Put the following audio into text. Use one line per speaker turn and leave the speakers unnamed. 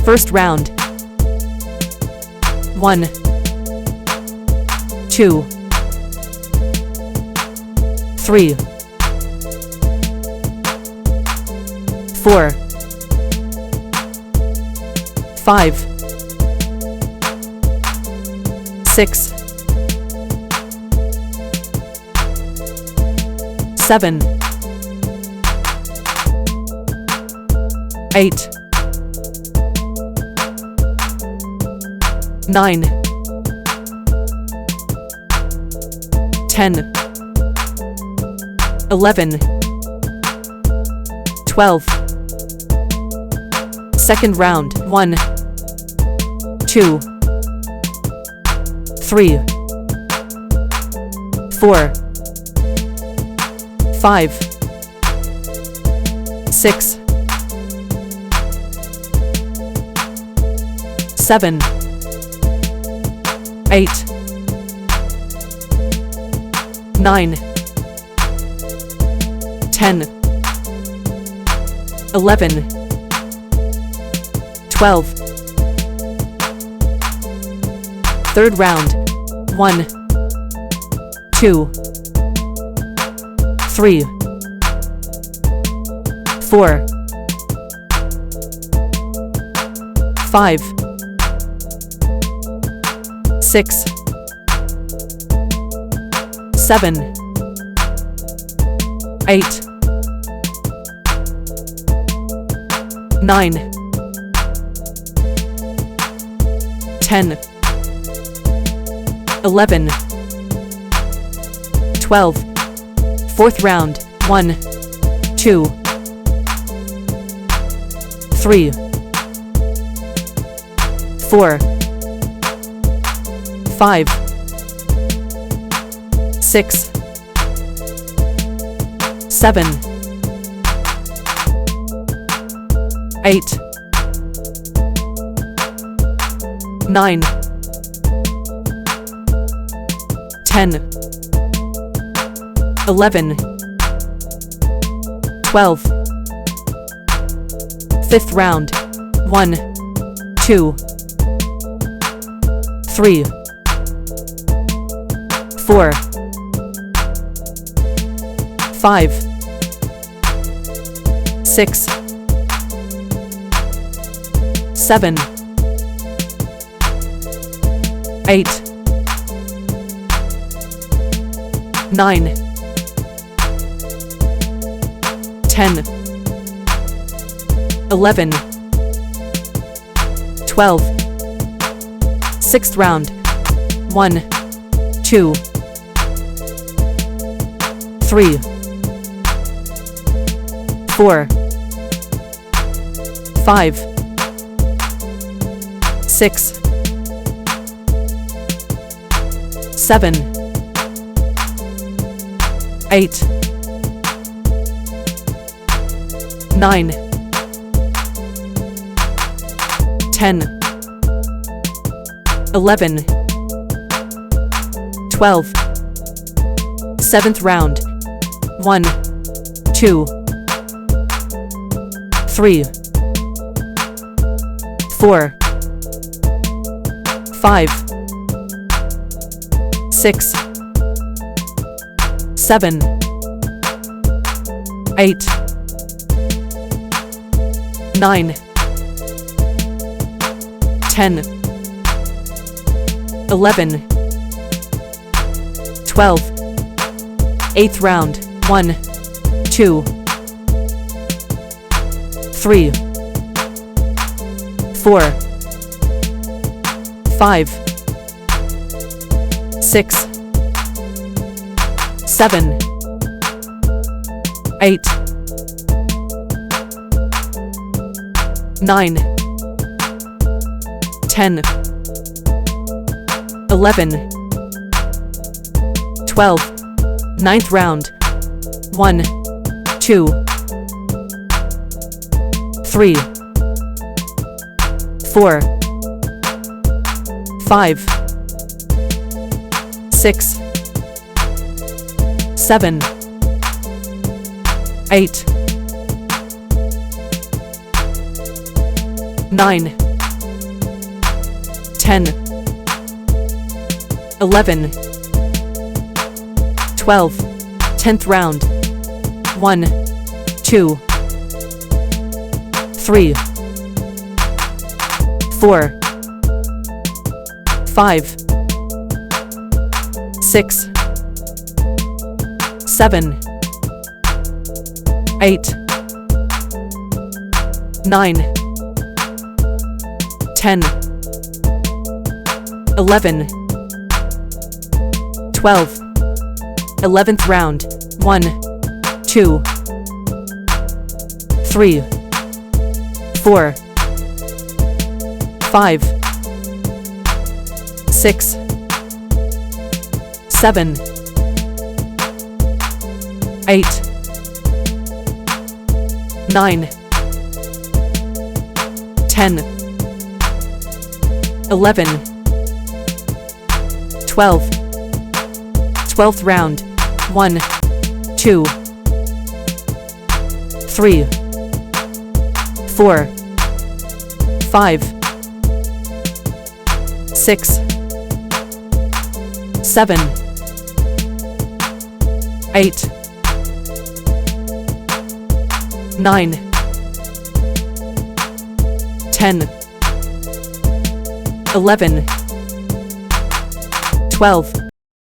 First round. 1, 2, 3, 4, 5, 6, 7, 8, 9, 10, 11, 12. Second round. 1, 2, 3, 4, 5, 6, 7, 8, 9, 10, 11, 12. Third round. 1, 2, 3, 4, 5, 6, 7, 8, 9, 10, 11, 12. Fourth round. 1, 2, 3, 4, 5, 6, 7, 8, 9, 10, 11, 12. Fifth round. 1, 2, 3, 4, 5, 6, 7, 8, 9, 10, 11, 12. Sixth round. 1, 2, 3, 4, 5, 6, 7, 8, 9, 10, 11, 12. Seventh round. 1, 2, 3, 4, 5, 6, 7, 8, 9, 10, 11, 12. Eighth round. 1, 2, 3, 4, 5, 6, 7, 8, 9, 10, 11, 12. Ninth round. 1, 2, 3, 4, 5, 6, 7, 8, 9, 10, 11, 12, 10th round. 1, 2, 3, 4, 5, 6, 7, 8, 9, 10, 11, 12, 11th round. 1, 2, 3, 4, 5, 6, 7, 8, 9, 10, 11, 12, 12th round. 1, 2, 3, 4, 5, 6, 7, 8, 9, 10, 11, 12,